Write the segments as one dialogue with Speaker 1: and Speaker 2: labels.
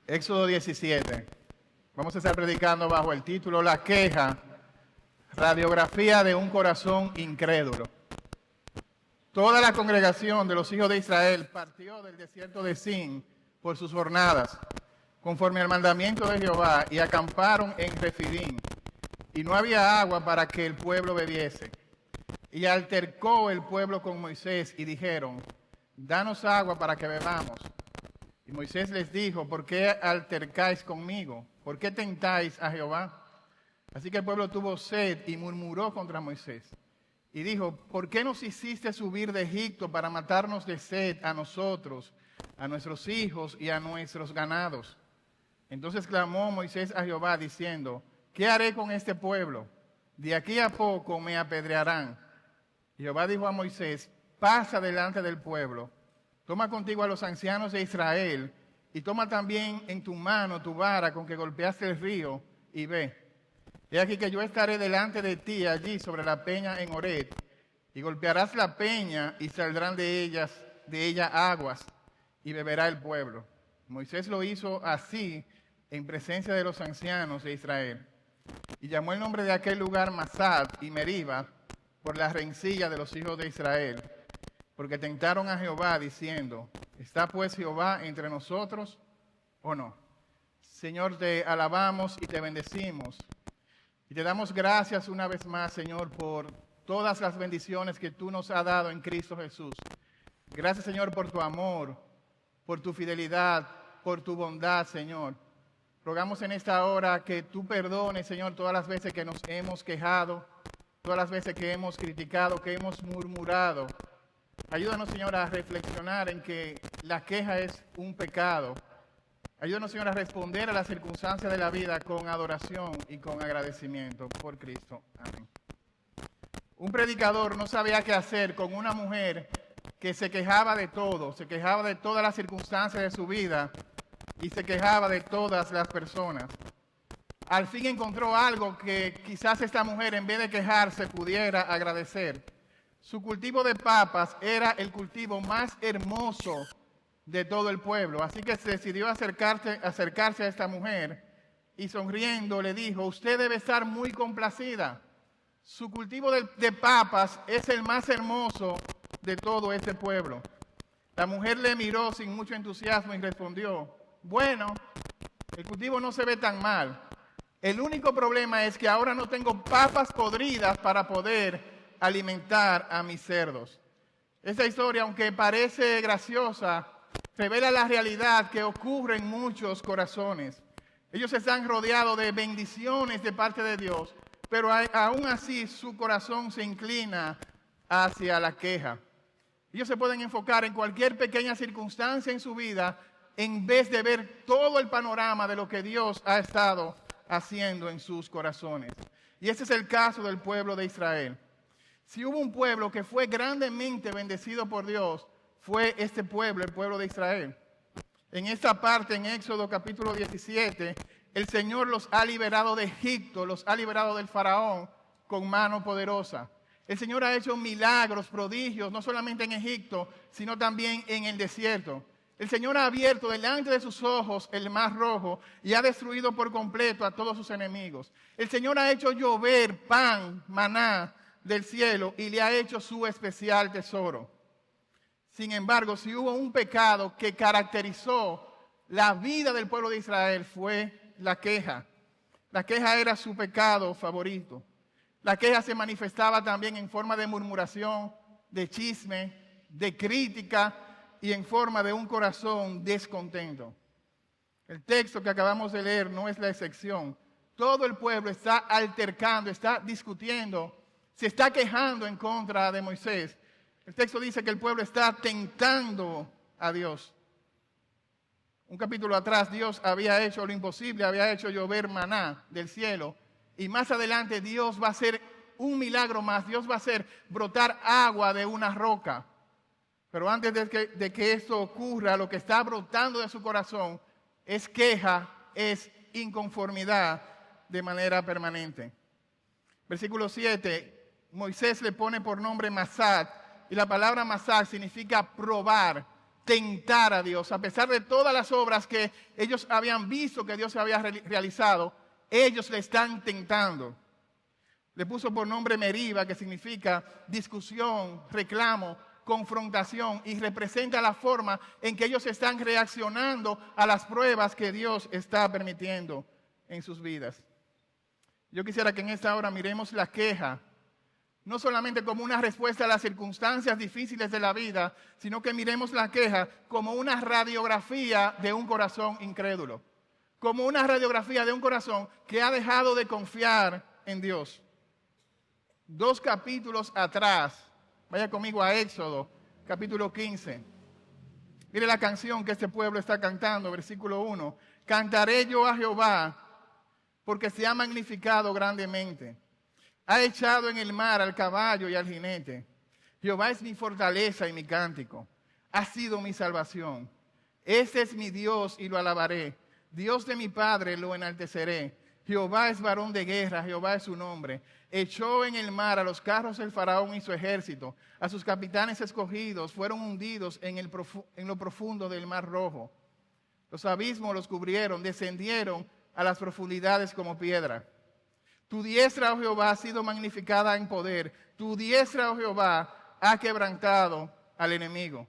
Speaker 1: Éxodo 17. Vamos a estar predicando bajo el título La queja, radiografía de un corazón incrédulo. Toda la congregación de los hijos de Israel partió del desierto de Sin por sus jornadas, conforme al mandamiento de Jehová, y acamparon en Refidim. Y no había agua para que el pueblo bebiese. Y altercó el pueblo con Moisés y dijeron: danos agua para que bebamos. Y Moisés les dijo: ¿por qué altercáis conmigo? ¿Por qué tentáis a Jehová? Así que el pueblo tuvo sed y murmuró contra Moisés. Y dijo: ¿por qué nos hiciste subir de Egipto para matarnos de sed a nosotros, a nuestros hijos y a nuestros ganados? Entonces clamó Moisés a Jehová diciendo: ¿qué haré con este pueblo? De aquí a poco me apedrearán. Y Jehová dijo a Moisés: pasa delante del pueblo, toma contigo a los ancianos de Israel, y toma también en tu mano tu vara con que golpeaste el río, y ve. He aquí que yo estaré delante de ti allí sobre la peña en Horeb, y golpearás la peña, y saldrán de ella aguas, y beberá el pueblo. Moisés lo hizo así en presencia de los ancianos de Israel. Y llamó el nombre de aquel lugar Masat y Meriba, por la rencilla de los hijos de Israel, porque tentaron a Jehová diciendo: ¿está pues Jehová entre nosotros o no? Señor, te alabamos y te bendecimos. Y te damos gracias una vez más, Señor, por todas las bendiciones que tú nos has dado en Cristo Jesús. Gracias, Señor, por tu amor, por tu fidelidad, por tu bondad, Señor. Rogamos en esta hora que tú perdones, Señor, todas las veces que nos hemos quejado, todas las veces que hemos criticado, que hemos murmurado. Ayúdanos, Señor, a reflexionar en que la queja es un pecado. Ayúdanos, Señor, a responder a las circunstancias de la vida con adoración y con agradecimiento por Cristo. Amén. Un predicador no sabía qué hacer con una mujer que se quejaba de todo, se quejaba de todas las circunstancias de su vida y se quejaba de todas las personas. Al fin encontró algo que quizás esta mujer, en vez de quejarse, pudiera agradecer. Su cultivo de papas era el cultivo más hermoso de todo el pueblo. Así que se decidió acercarse a esta mujer y sonriendo le dijo: usted debe estar muy complacida. Su cultivo de papas es el más hermoso de todo este pueblo. La mujer le miró sin mucho entusiasmo y respondió: bueno, el cultivo no se ve tan mal. El único problema es que ahora no tengo papas podridas para poder alimentar a mis cerdos. Esta historia, aunque parece graciosa, revela la realidad que ocurre en muchos corazones. Ellos están rodeados de bendiciones de parte de Dios, pero aún así su corazón se inclina hacia la queja. Ellos se pueden enfocar en cualquier pequeña circunstancia en su vida en vez de ver todo el panorama de lo que Dios ha estado haciendo en sus corazones. Y este es el caso del pueblo de Israel. Si hubo un pueblo que fue grandemente bendecido por Dios, fue este pueblo, el pueblo de Israel. En esta parte, en Éxodo capítulo 17, el Señor los ha liberado de Egipto, los ha liberado del faraón con mano poderosa. El Señor ha hecho milagros, prodigios, no solamente en Egipto, sino también en el desierto. El Señor ha abierto delante de sus ojos el mar rojo y ha destruido por completo a todos sus enemigos. El Señor ha hecho llover pan, maná del cielo y le ha hecho su especial tesoro. Sin embargo, si hubo un pecado que caracterizó la vida del pueblo de Israel, fue la queja. La queja era su pecado favorito. La queja se manifestaba también en forma de murmuración, de chisme, de crítica y en forma de un corazón descontento. El texto que acabamos de leer no es la excepción. Todo el pueblo está altercando, está discutiendo, se está quejando en contra de Moisés. El texto dice que el pueblo está tentando a Dios. Un capítulo atrás Dios había hecho lo imposible, había hecho llover maná del cielo. Y más adelante Dios va a hacer un milagro más. Dios va a hacer brotar agua de una roca. Pero antes de que esto ocurra, lo que está brotando de su corazón es queja, es inconformidad de manera permanente. Versículo 7. Moisés le pone por nombre Masat, y la palabra Masat significa probar, tentar a Dios. A pesar de todas las obras que ellos habían visto que Dios había realizado, ellos le están tentando. Le puso por nombre Meriba, que significa discusión, reclamo, confrontación, y representa la forma en que ellos están reaccionando a las pruebas que Dios está permitiendo en sus vidas. Yo quisiera que en esta hora miremos la queja, no solamente como una respuesta a las circunstancias difíciles de la vida, sino que miremos la queja como una radiografía de un corazón incrédulo, como una radiografía de un corazón que ha dejado de confiar en Dios. 2 capítulos atrás, vaya conmigo a Éxodo, capítulo 15. Mire la canción que este pueblo está cantando, versículo 1. Cantaré yo a Jehová, porque se ha magnificado grandemente. Ha echado en el mar al caballo y al jinete. Jehová es mi fortaleza y mi cántico. Ha sido mi salvación. Ese es mi Dios y lo alabaré. Dios de mi Padre lo enalteceré. Jehová es varón de guerra, Jehová es su nombre. Echó en el mar a los carros del faraón y su ejército. A sus capitanes escogidos fueron hundidos en lo profundo del mar rojo. Los abismos los cubrieron, descendieron a las profundidades como piedra. Tu diestra, oh Jehová, ha sido magnificada en poder. Tu diestra, oh Jehová, ha quebrantado al enemigo.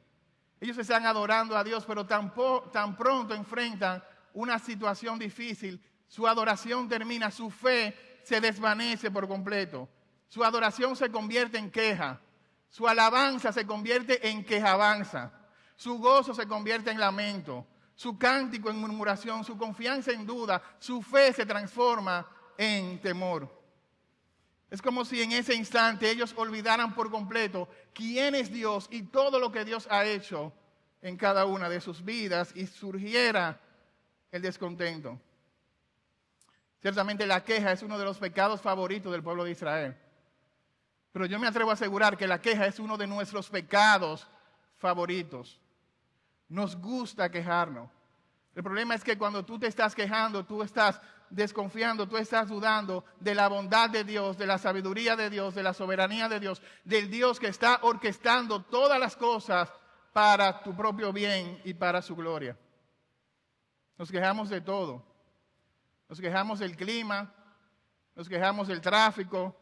Speaker 1: Ellos están adorando a Dios, pero tan pronto enfrentan una situación difícil, su adoración termina, su fe se desvanece por completo. Su adoración se convierte en queja. Su alabanza se convierte en quejabanza. Su gozo se convierte en lamento. Su cántico en murmuración, su confianza en duda, su fe se transforma en temor. Es como si en ese instante ellos olvidaran por completo quién es Dios y todo lo que Dios ha hecho en cada una de sus vidas y surgiera el descontento. Ciertamente la queja es uno de los pecados favoritos del pueblo de Israel. Pero yo me atrevo a asegurar que la queja es uno de nuestros pecados favoritos. Nos gusta quejarnos. El problema es que cuando tú te estás quejando, tú estás desconfiando, tú estás dudando de la bondad de Dios, de la sabiduría de Dios, de la soberanía de Dios, del Dios que está orquestando todas las cosas para tu propio bien y para su gloria. Nos quejamos de todo. Nos quejamos del clima, nos quejamos del tráfico,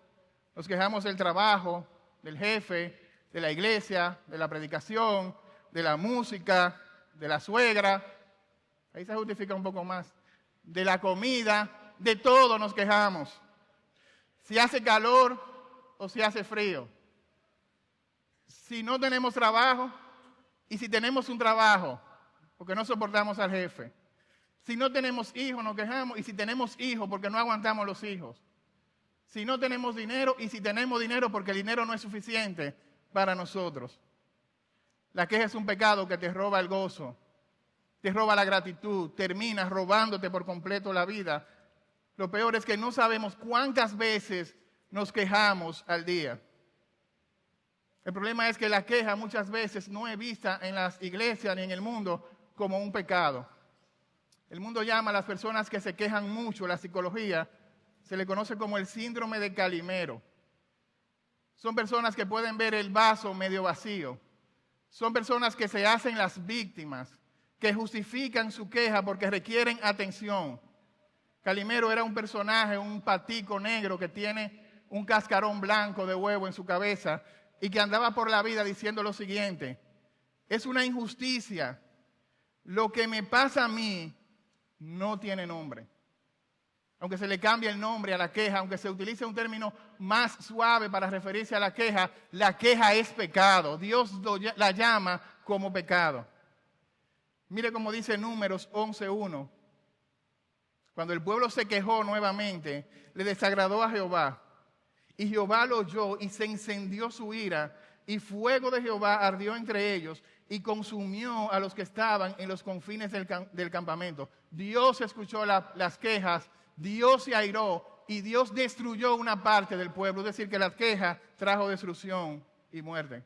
Speaker 1: nos quejamos del trabajo, del jefe, de la iglesia, de la predicación, de la música, de la suegra. Ahí se justifica un poco más. De la comida, de todo nos quejamos. Si hace calor o si hace frío. Si no tenemos trabajo y si tenemos un trabajo, porque no soportamos al jefe. Si no tenemos hijos, nos quejamos. Y si tenemos hijos, porque no aguantamos los hijos. Si no tenemos dinero y si tenemos dinero, porque el dinero no es suficiente para nosotros. La queja es un pecado que te roba el gozo, te roba la gratitud, termina robándote por completo la vida. Lo peor es que no sabemos cuántas veces nos quejamos al día. El problema es que la queja muchas veces no es vista en las iglesias ni en el mundo como un pecado. El mundo llama a las personas que se quejan mucho, la psicología, se le conoce como el síndrome de Calimero. Son personas que pueden ver el vaso medio vacío. Son personas que se hacen las víctimas, que justifican su queja porque requieren atención. Calimero era un personaje, un patico negro que tiene un cascarón blanco de huevo en su cabeza y que andaba por la vida diciendo lo siguiente: es una injusticia, lo que me pasa a mí no tiene nombre. Aunque se le cambie el nombre a la queja, aunque se utilice un término más suave para referirse a la queja es pecado. Dios la llama como pecado. Mire cómo dice Números 11:1. Cuando el pueblo se quejó nuevamente, le desagradó a Jehová. Y Jehová lo oyó y se encendió su ira, y fuego de Jehová ardió entre ellos y consumió a los que estaban en los confines del campamento. Dios escuchó las quejas, Dios se airó y Dios destruyó una parte del pueblo. Es decir, que la queja trajo destrucción y muerte.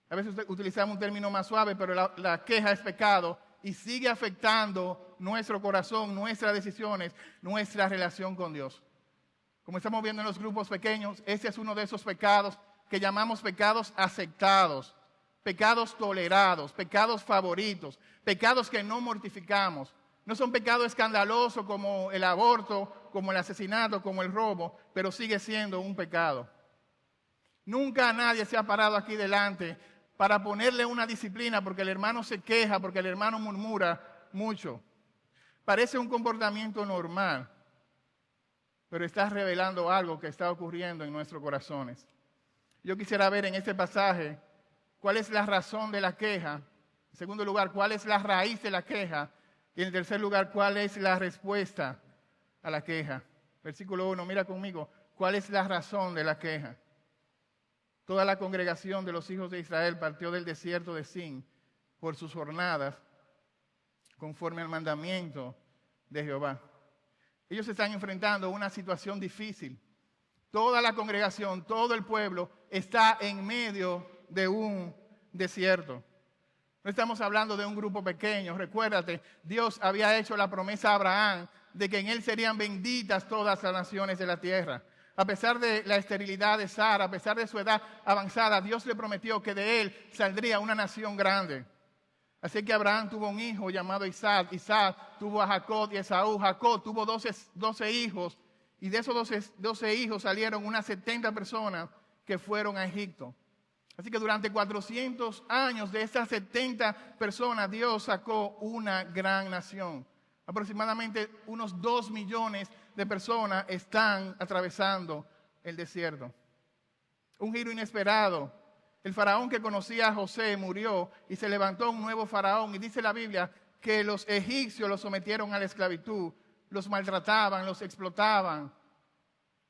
Speaker 1: A veces utilizamos un término más suave, pero la queja es pecado y sigue afectando nuestro corazón, nuestras decisiones, nuestra relación con Dios. Como estamos viendo en los grupos pequeños, ese es uno de esos pecados que llamamos pecados aceptados. pecados tolerados, pecados favoritos, pecados que no mortificamos. No son pecados escandalosos como el aborto, como el asesinato, como el robo, pero sigue siendo un pecado. Nunca nadie se ha parado aquí delante para ponerle una disciplina porque el hermano se queja, porque el hermano murmura mucho. Parece un comportamiento normal, pero está revelando algo que está ocurriendo en nuestros corazones. Yo quisiera ver en este pasaje cuál es la razón de la queja. En segundo lugar, cuál es la raíz de la queja. Y en tercer lugar, cuál es la respuesta a la queja. Versículo 1, mira conmigo, ¿cuál es la razón de la queja? Toda la congregación de los hijos de Israel partió del desierto de Sin por sus jornadas, conforme al mandamiento de Jehová. Ellos se están enfrentando a una situación difícil. Toda la congregación, todo el pueblo está en medio de un desierto. No estamos hablando de un grupo pequeño. Recuérdate, Dios había hecho la promesa a Abraham de que en él serían benditas todas las naciones de la tierra. A pesar de la esterilidad de Sara, a pesar de su edad avanzada, Dios le prometió que de él saldría una nación grande. Así que Abraham tuvo un hijo llamado Isaac. Isaac tuvo a Jacob y Esaú. Jacob tuvo 12 hijos. Y de esos 12 hijos salieron unas 70 personas que fueron a Egipto. Así que durante 400 años de esas 70 personas, Dios sacó una gran nación. Aproximadamente unos 2 millones de personas están atravesando el desierto. Un giro inesperado. El faraón que conocía a José murió y se levantó un nuevo faraón. Y dice la Biblia que los egipcios los sometieron a la esclavitud. Los maltrataban, los explotaban,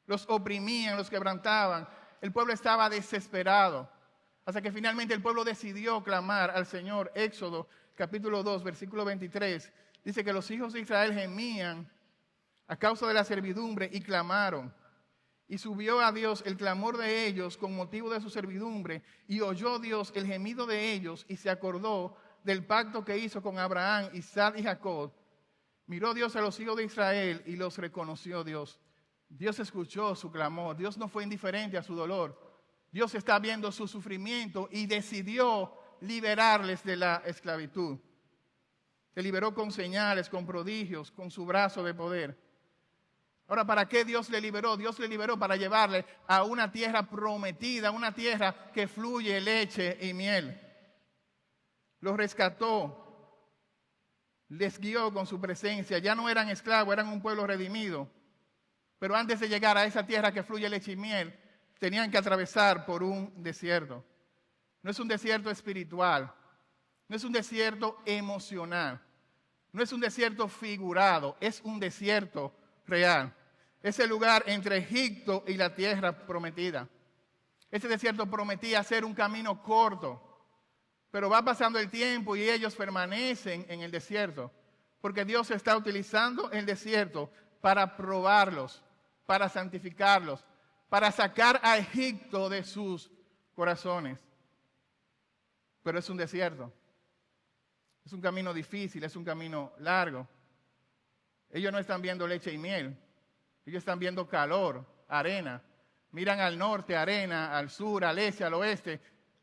Speaker 1: los oprimían, los quebrantaban. El pueblo estaba desesperado. Hasta que finalmente el pueblo decidió clamar al Señor. Éxodo capítulo 2, versículo 23. Dice que los hijos de Israel gemían a causa de la servidumbre y clamaron. Y subió a Dios el clamor de ellos con motivo de su servidumbre. Y oyó Dios el gemido de ellos y se acordó del pacto que hizo con Abraham, Isaac y Jacob. Miró Dios a los hijos de Israel y los reconoció Dios. Dios escuchó su clamor. Dios no fue indiferente a su dolor. Dios está viendo su sufrimiento y decidió liberarles de la esclavitud. Se liberó con señales, con prodigios, con su brazo de poder. Ahora, ¿para qué Dios le liberó? Dios le liberó para llevarle a una tierra prometida, una tierra que fluye leche y miel. Los rescató, les guió con su presencia. Ya no eran esclavos, eran un pueblo redimido. Pero antes de llegar a esa tierra que fluye leche y miel, tenían que atravesar por un desierto. No es un desierto espiritual, no es un desierto emocional, no es un desierto figurado, es un desierto real. Es el lugar entre Egipto y la tierra prometida. Ese desierto prometía ser un camino corto, pero va pasando el tiempo y ellos permanecen en el desierto, porque Dios está utilizando el desierto para probarlos, para santificarlos, para sacar a Egipto de sus corazones. Pero es un desierto. Es un camino difícil, es un camino largo. Ellos no están viendo leche y miel. Ellos están viendo calor, arena. Miran al norte, arena, al sur, al este, al oeste.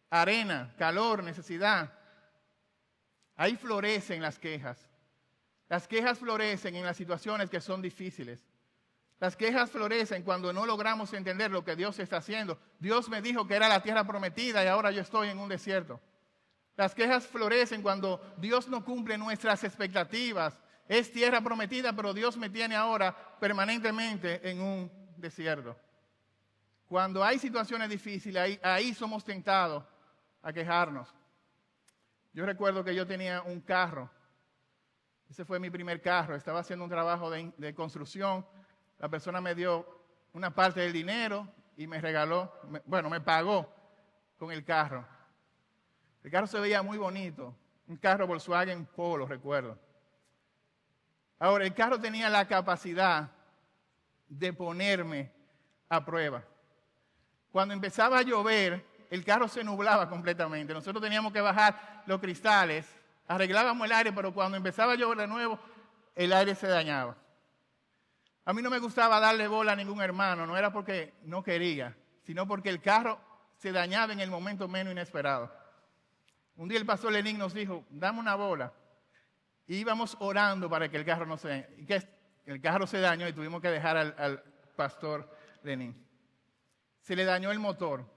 Speaker 1: Arena, calor, necesidad. Ahí florecen las quejas. Las quejas florecen en las situaciones que son difíciles. Las quejas florecen cuando no logramos entender lo que Dios está haciendo. Dios me dijo que era la tierra prometida y ahora yo estoy en un desierto. Las quejas florecen cuando Dios no cumple nuestras expectativas. Es tierra prometida, pero Dios me tiene ahora permanentemente en un desierto. Cuando hay situaciones difíciles, ahí somos tentados a quejarnos. Yo recuerdo que yo tenía un carro. Ese fue mi primer carro. Estaba haciendo un trabajo de construcción. La persona me dio una parte del dinero y me regaló, me pagó con el carro. El carro se veía muy bonito. Un carro Volkswagen Polo, recuerdo. Ahora, el carro tenía la capacidad de ponerme a prueba. Cuando empezaba a llover, el carro se nublaba completamente. Nosotros teníamos que bajar los cristales, arreglábamos el aire, pero cuando empezaba a llover de nuevo, el aire se dañaba. A mí no me gustaba darle bola a ningún hermano, no era porque no quería, sino porque el carro se dañaba en el momento menos inesperado. Un día el pastor Lenín nos dijo, dame una bola. Y íbamos orando para que el carro no se dañe. Y que el carro se dañó y tuvimos que dejar al pastor Lenín. Se le dañó el motor.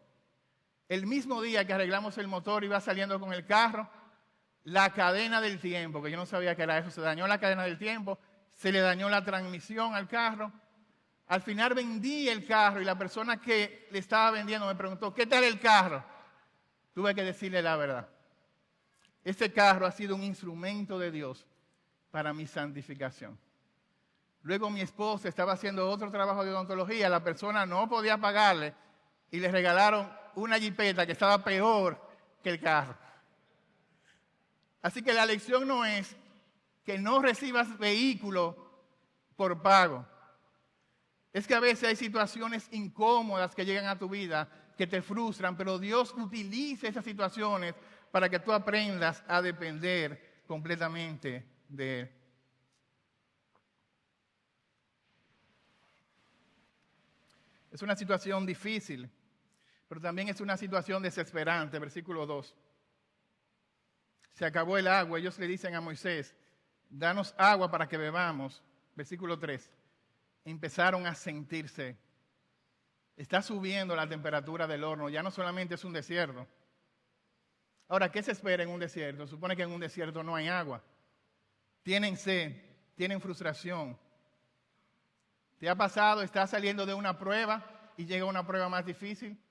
Speaker 1: El mismo día que arreglamos el motor, iba saliendo con el carro, la cadena del tiempo, que yo no sabía que era eso, se dañó la cadena del tiempo, se le dañó la transmisión al carro. Al final vendí el carro y la persona que le estaba vendiendo me preguntó, ¿qué tal el carro? Tuve que decirle la verdad. Este carro ha sido un instrumento de Dios para mi santificación. Luego mi esposa estaba haciendo otro trabajo de odontología, la persona no podía pagarle y le regalaron una jipeta que estaba peor que el carro. Así que la lección no es que no recibas vehículo por pago. Es que a veces hay situaciones incómodas que llegan a tu vida, que te frustran, pero Dios utiliza esas situaciones para que tú aprendas a depender completamente de Él. Es una situación difícil, pero también es una situación desesperante. Versículo 2. Se acabó el agua. Ellos le dicen a Moisés, danos agua para que bebamos. Versículo 3. Empezaron a sentirse. Está subiendo la temperatura del horno. Ya no solamente es un desierto. Ahora, ¿qué se espera en un desierto? Se supone que en un desierto no hay agua. Tienen sed, tienen frustración. ¿Te ha pasado? Estás saliendo de una prueba y llega una prueba más difícil.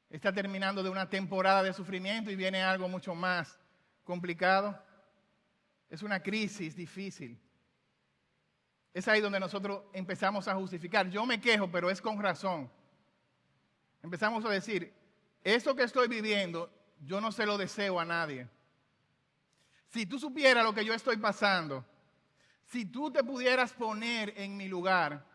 Speaker 1: Estás terminando de una temporada de sufrimiento y viene algo mucho más complicado. Es una crisis difícil. Es ahí donde nosotros empezamos a justificar. Yo me quejo, pero es con razón. Empezamos a decir, esto que estoy viviendo, yo no se lo deseo a nadie. Si tú supieras lo que yo estoy pasando, si tú te pudieras poner en mi lugar,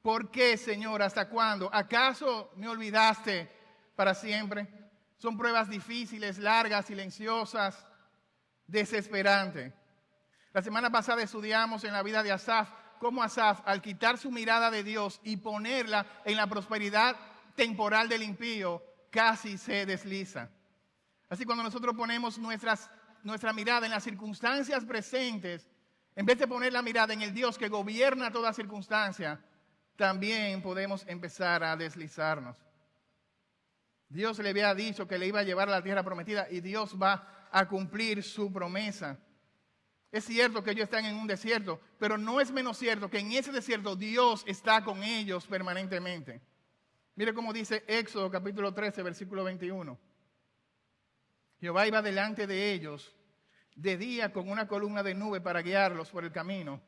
Speaker 1: ¿por qué, Señor? ¿Hasta cuándo? ¿Acaso me olvidaste para siempre? Son pruebas difíciles, largas, silenciosas, desesperantes. La semana pasada estudiamos en la vida de Asaf, cómo Asaf, al quitar su mirada de Dios y ponerla en la prosperidad temporal del impío, casi se desliza. Así cuando nosotros ponemos nuestra mirada en las circunstancias presentes, en vez de poner la mirada en el Dios que gobierna toda circunstancia, también podemos empezar a deslizarnos. Dios le había dicho que le iba a llevar a la tierra prometida y Dios va a cumplir su promesa. Es cierto que ellos están en un desierto, pero no es menos cierto que en ese desierto Dios está con ellos permanentemente. Mire cómo dice Éxodo capítulo 13, versículo 21. Jehová iba delante de ellos de día con una columna de nube para guiarlos por el camino,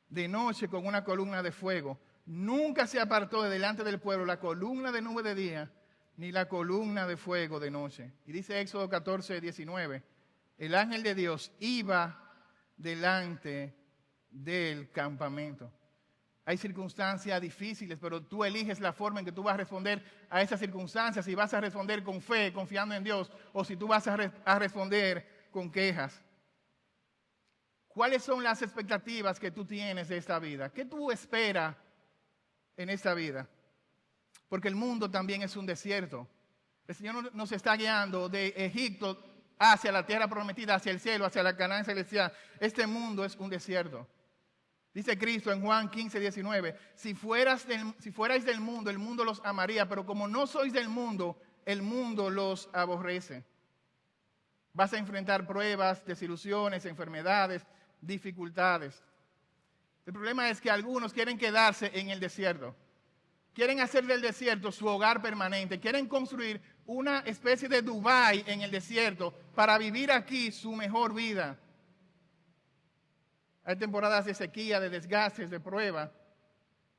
Speaker 1: de noche con una columna de fuego. Nunca se apartó de delante del pueblo la columna de nube de día, ni la columna de fuego de noche. Y dice Éxodo 14, 19, el ángel de Dios iba delante del campamento. Hay circunstancias difíciles, pero tú eliges la forma en que tú vas a responder a esas circunstancias, si vas a responder con fe, confiando en Dios, o si tú vas a responder con quejas. ¿Cuáles son las expectativas que tú tienes de esta vida? ¿Qué tú esperas en esta vida? Porque el mundo también es un desierto. El Señor nos está guiando de Egipto hacia la tierra prometida, hacia el cielo, hacia la Canaán celestial. Este mundo es un desierto. Dice Cristo en Juan 15, 19, si fuerais del mundo, el mundo los amaría, pero como no sois del mundo, el mundo los aborrece. Vas a enfrentar pruebas, desilusiones, enfermedades, dificultades. El problema es que algunos quieren quedarse en el desierto. Quieren hacer del desierto su hogar permanente. Quieren construir una especie de Dubái en el desierto para vivir aquí su mejor vida. Hay temporadas de sequía, de desgastes, de prueba.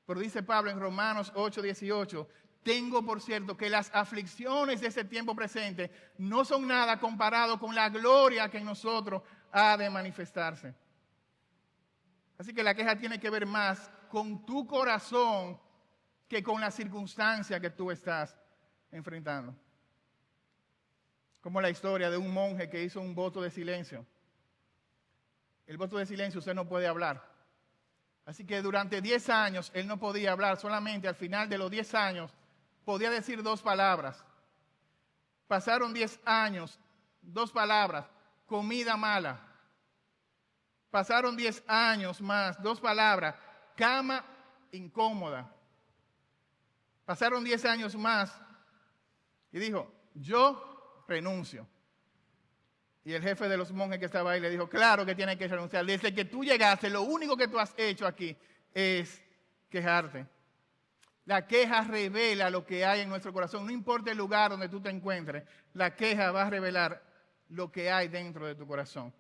Speaker 1: Pero dice Pablo en Romanos 8, 18, tengo por cierto que las aflicciones de este tiempo presente no son nada comparado con la gloria que en nosotros ha de manifestarse. Así que la queja tiene que ver más con tu corazón que con la circunstancia que tú estás enfrentando. Como la historia de un monje que hizo un voto de silencio. El voto de silencio, usted no puede hablar. Así que durante 10 años él no podía hablar, solamente al final de los 10 años podía decir 2 palabras. Pasaron 10 años, 2 palabras, comida mala. Pasaron 10 años más, 2 palabras, cama incómoda. Pasaron 10 años más y dijo, yo renuncio. Y el jefe de los monjes que estaba ahí le dijo, claro que tiene que renunciar. Desde que tú llegaste, lo único que tú has hecho aquí es quejarte. La queja revela lo que hay en nuestro corazón. No importa el lugar donde tú te encuentres, la queja va a revelar lo que hay dentro de tu corazón.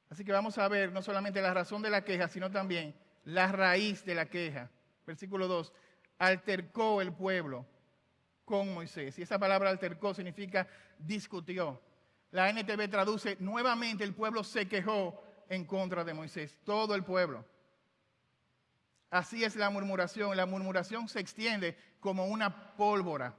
Speaker 1: Así que vamos a ver no solamente la razón de la queja, sino también la raíz de la queja. Versículo 2. Altercó el pueblo con Moisés. Y esa palabra altercó significa discutió. La NTV traduce, nuevamente el pueblo se quejó en contra de Moisés. Todo el pueblo. Así es la murmuración. La murmuración se extiende como una pólvora.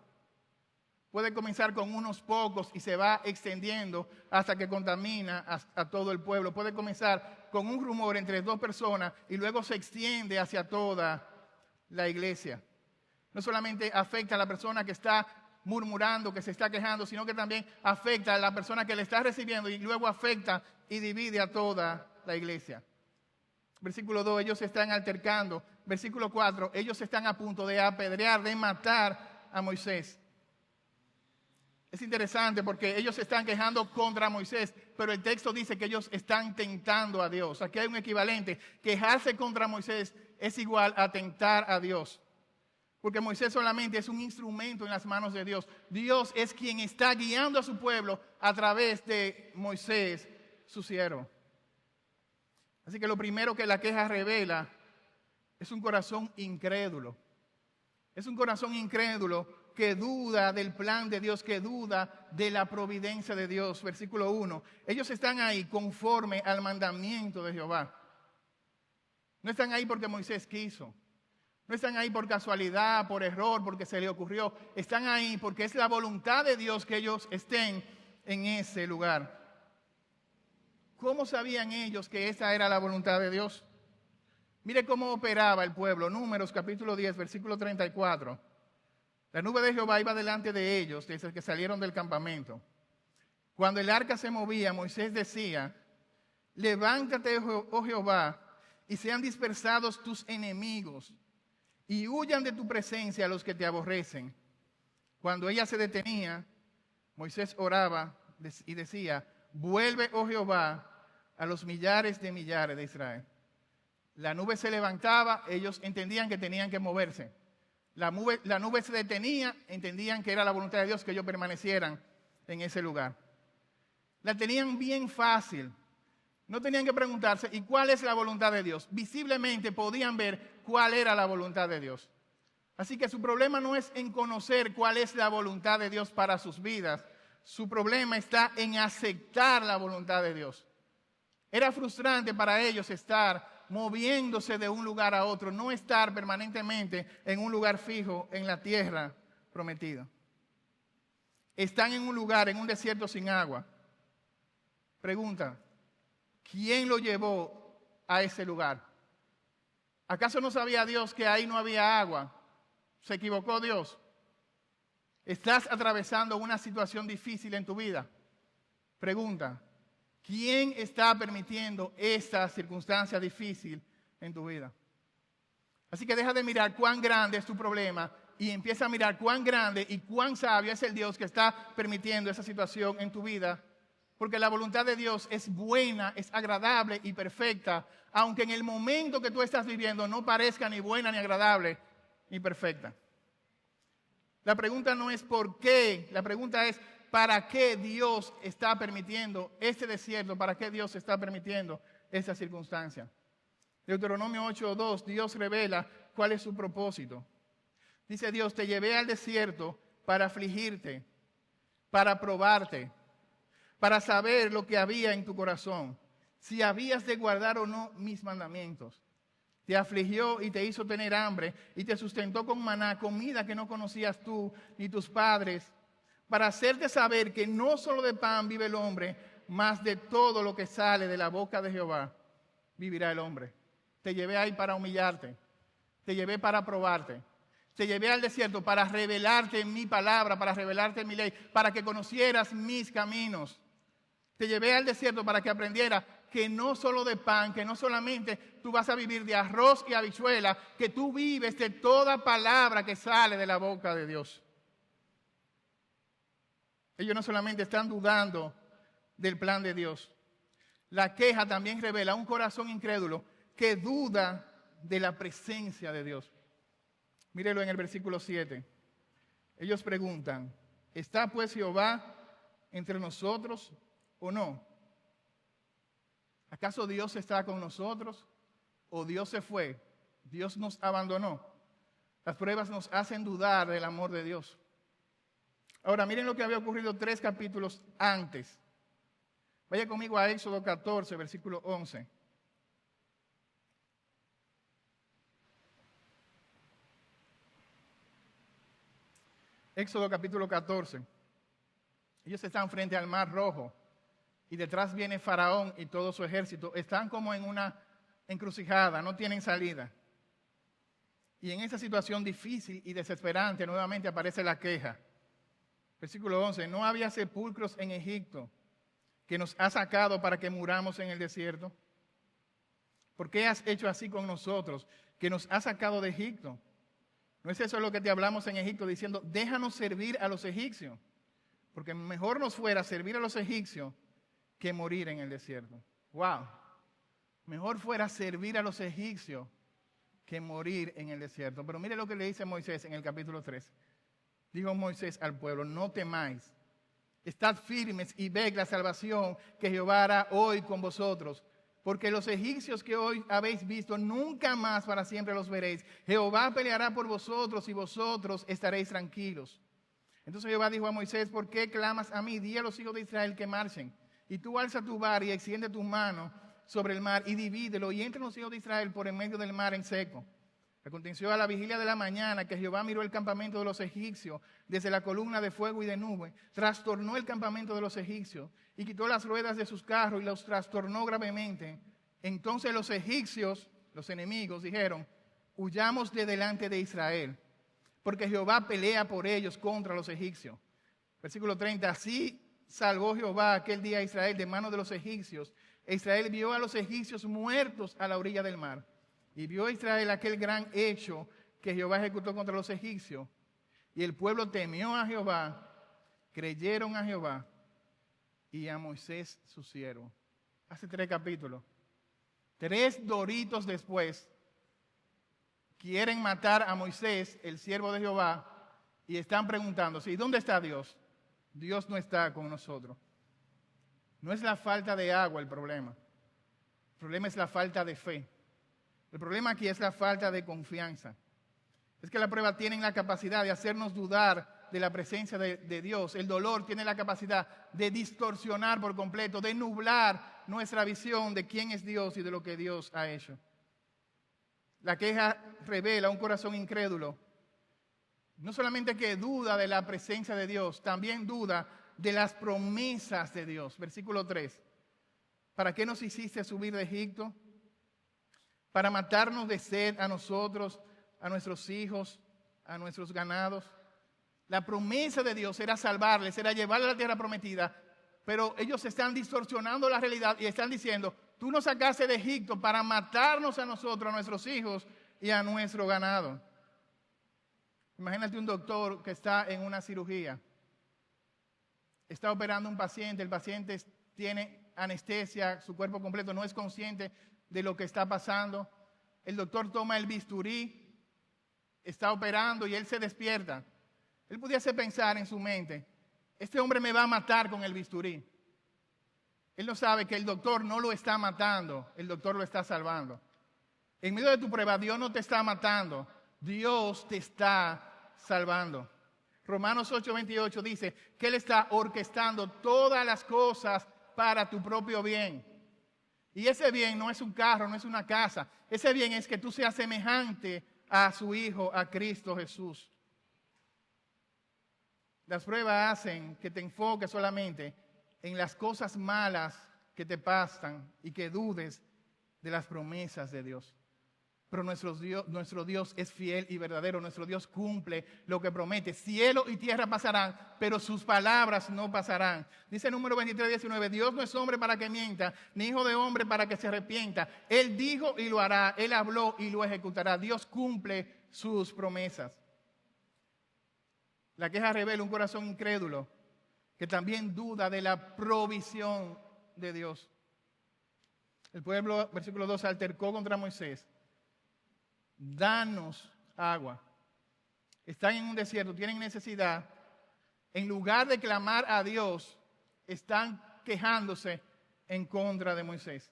Speaker 1: Puede comenzar con unos pocos y se va extendiendo hasta que contamina a todo el pueblo. Puede comenzar con un rumor entre 2 personas y luego se extiende hacia toda la iglesia. No solamente afecta a la persona que está murmurando, que se está quejando, sino que también afecta a la persona que le está recibiendo y luego afecta y divide a toda la iglesia. Versículo 2, ellos se están altercando. Versículo 4, ellos están a punto de apedrear, de matar a Moisés. Es interesante porque ellos se están quejando contra Moisés, pero el texto dice que ellos están tentando a Dios. Aquí hay un equivalente. Quejarse contra Moisés es igual a tentar a Dios. Porque Moisés solamente es un instrumento en las manos de Dios. Dios es quien está guiando a su pueblo a través de Moisés, su siervo. Así que lo primero que la queja revela es un corazón incrédulo. Es un corazón incrédulo que duda del plan de Dios, que duda de la providencia de Dios. Versículo 1. Ellos están ahí conforme al mandamiento de Jehová. No están ahí porque Moisés quiso. No están ahí por casualidad, por error, porque se le ocurrió. Están ahí porque es la voluntad de Dios que ellos estén en ese lugar. ¿Cómo sabían ellos que esa era la voluntad de Dios? Mire cómo operaba el pueblo. Números capítulo 10, versículo 34. La nube de Jehová iba delante de ellos desde que salieron del campamento. Cuando el arca se movía, Moisés decía, levántate, oh Jehová, y sean dispersados tus enemigos, y huyan de tu presencia los que te aborrecen. Cuando ella se detenía, Moisés oraba y decía, vuelve, oh Jehová, a los millares de Israel. La nube se levantaba, ellos entendían que tenían que moverse. La nube se detenía, entendían que era la voluntad de Dios que ellos permanecieran en ese lugar. La tenían bien fácil. No tenían que preguntarse, ¿y cuál es la voluntad de Dios? Visiblemente podían ver cuál era la voluntad de Dios. Así que su problema no es en conocer cuál es la voluntad de Dios para sus vidas. Su problema está en aceptar la voluntad de Dios. Era frustrante para ellos estar moviéndose de un lugar a otro, no estar permanentemente en un lugar fijo en la tierra prometida. Están en un lugar, en un desierto sin agua. Pregunta, ¿quién lo llevó a ese lugar? ¿Acaso no sabía Dios que ahí no había agua? ¿Se equivocó Dios? ¿Estás atravesando una situación difícil en tu vida? Pregunta, ¿quién está permitiendo esta circunstancia difícil en tu vida? Así que deja de mirar cuán grande es tu problema y empieza a mirar cuán grande y cuán sabio es el Dios que está permitiendo esa situación en tu vida. Porque la voluntad de Dios es buena, es agradable y perfecta, aunque en el momento que tú estás viviendo no parezca ni buena, ni agradable, ni perfecta. La pregunta no es por qué, la pregunta es ¿para qué Dios está permitiendo este desierto? ¿Para qué Dios está permitiendo esta circunstancia? Deuteronomio 8:2, Dios revela cuál es su propósito. Dice Dios, te llevé al desierto para afligirte, para probarte, para saber lo que había en tu corazón, si habías de guardar o no mis mandamientos. Te afligió y te hizo tener hambre y te sustentó con maná, comida que no conocías tú ni tus padres, para hacerte saber que no solo de pan vive el hombre, mas de todo lo que sale de la boca de Jehová vivirá el hombre. Te llevé ahí para humillarte, te llevé para probarte, te llevé al desierto para revelarte mi palabra, para revelarte mi ley, para que conocieras mis caminos. Te llevé al desierto para que aprendiera que no solo de pan, que no solamente tú vas a vivir de arroz y habichuela, que tú vives de toda palabra que sale de la boca de Dios. Ellos no solamente están dudando del plan de Dios. La queja también revela un corazón incrédulo que duda de la presencia de Dios. Mírelo en el versículo 7. Ellos preguntan, ¿está pues Jehová entre nosotros o no? ¿Acaso Dios está con nosotros o Dios se fue? ¿Dios nos abandonó? Las pruebas nos hacen dudar del amor de Dios. Ahora, miren lo que había ocurrido 3 capítulos antes. Vaya conmigo a Éxodo 14, versículo 11. Éxodo capítulo 14. Ellos están frente al Mar Rojo y detrás viene Faraón y todo su ejército. Están como en una encrucijada, no tienen salida. Y en esa situación difícil y desesperante nuevamente aparece la queja. Versículo 11, ¿no había sepulcros en Egipto que nos has sacado para que muramos en el desierto? ¿Por qué has hecho así con nosotros, que nos has sacado de Egipto? ¿No es eso lo que te hablamos en Egipto diciendo, déjanos servir a los egipcios? Porque mejor nos fuera servir a los egipcios que morir en el desierto. ¡Wow! Mejor fuera servir a los egipcios que morir en el desierto. Pero mire lo que le dice Moisés en el capítulo 3. Dijo Moisés al pueblo, no temáis, estad firmes y ved la salvación que Jehová hará hoy con vosotros. Porque los egipcios que hoy habéis visto, nunca más para siempre los veréis. Jehová peleará por vosotros y vosotros estaréis tranquilos. Entonces Jehová dijo a Moisés, ¿por qué clamas a mí? Di a los hijos de Israel que marchen. Y tú alza tu vara y extiende tu mano sobre el mar y divídelo. Y entren los hijos de Israel por en medio del mar en seco. Aconteció a la vigilia de la mañana que Jehová miró el campamento de los egipcios desde la columna de fuego y de nube, trastornó el campamento de los egipcios y quitó las ruedas de sus carros y los trastornó gravemente. Entonces los egipcios, los enemigos, dijeron, huyamos de delante de Israel, porque Jehová pelea por ellos contra los egipcios. Versículo 30, así salvó Jehová aquel día a Israel de mano de los egipcios. E Israel vio a los egipcios muertos a la orilla del mar. Y vio a Israel aquel gran hecho que Jehová ejecutó contra los egipcios. Y el pueblo temió a Jehová, creyeron a Jehová y a Moisés su siervo. Hace 3 capítulos. 3 doritos después, quieren matar a Moisés, el siervo de Jehová, y están preguntándose, ¿y dónde está Dios? Dios no está con nosotros. No es la falta de agua el problema. El problema es la falta de fe. El problema aquí es la falta de confianza. Es que la prueba tiene la capacidad de hacernos dudar de la presencia de Dios. El dolor tiene la capacidad de distorsionar por completo, de nublar nuestra visión de quién es Dios y de lo que Dios ha hecho. La queja revela un corazón incrédulo. No solamente que duda de la presencia de Dios, también duda de las promesas de Dios. Versículo 3. ¿Para qué nos hiciste subir de Egipto? Para matarnos de sed a nosotros, a nuestros hijos, a nuestros ganados. La promesa de Dios era salvarles, era llevarles a la tierra prometida, pero ellos están distorsionando la realidad y están diciendo, tú nos sacaste de Egipto para matarnos a nosotros, a nuestros hijos y a nuestro ganado. Imagínate un doctor que está en una cirugía, está operando a un paciente, el paciente tiene anestesia, su cuerpo completo no es consciente de lo que está pasando. El doctor toma el bisturí, está operando y él se despierta. Él pudiese pensar en su mente, este hombre me va a matar con el bisturí. Él no sabe que el doctor no lo está matando, el doctor lo está salvando. En medio de tu prueba, Dios no te está matando, Dios te está salvando. Romanos 8:28 dice que Él está orquestando todas las cosas para tu propio bien. Y ese bien no es un carro, no es una casa. Ese bien es que tú seas semejante a su Hijo, a Cristo Jesús. Las pruebas hacen que te enfoques solamente en las cosas malas que te pasan y que dudes de las promesas de Dios. Pero nuestro Dios es fiel y verdadero. Nuestro Dios cumple lo que promete. Cielo y tierra pasarán, pero sus palabras no pasarán. Dice número 23, 19. Dios no es hombre para que mienta, ni hijo de hombre para que se arrepienta. Él dijo y lo hará. Él habló y lo ejecutará. Dios cumple sus promesas. La queja revela un corazón incrédulo que también duda de la provisión de Dios. El pueblo, versículo 2, altercó contra Moisés. Danos agua. Están en un desierto, tienen necesidad. En lugar de clamar a Dios, están quejándose en contra de Moisés.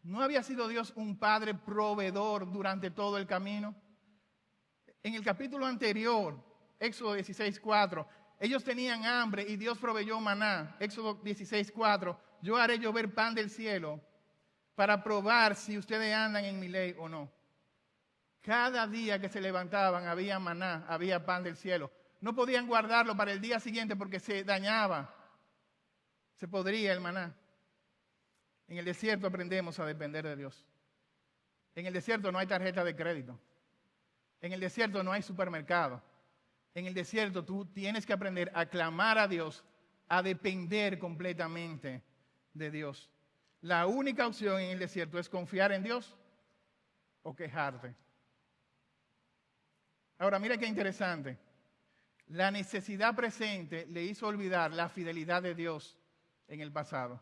Speaker 1: ¿No había sido Dios un padre proveedor durante todo el camino? En el capítulo anterior, Éxodo 16:4, ellos tenían hambre y Dios proveyó maná. Éxodo 16:4, yo haré llover pan del cielo para probar si ustedes andan en mi ley o no. Cada día que se levantaban había maná, había pan del cielo. No podían guardarlo para el día siguiente porque se dañaba, se podría el maná. En el desierto aprendemos a depender de Dios. En el desierto no hay tarjeta de crédito. En el desierto no hay supermercado. En el desierto tú tienes que aprender a clamar a Dios, a depender completamente de Dios. La única opción en el desierto es confiar en Dios o quejarte. Ahora, mira qué interesante. La necesidad presente le hizo olvidar la fidelidad de Dios en el pasado.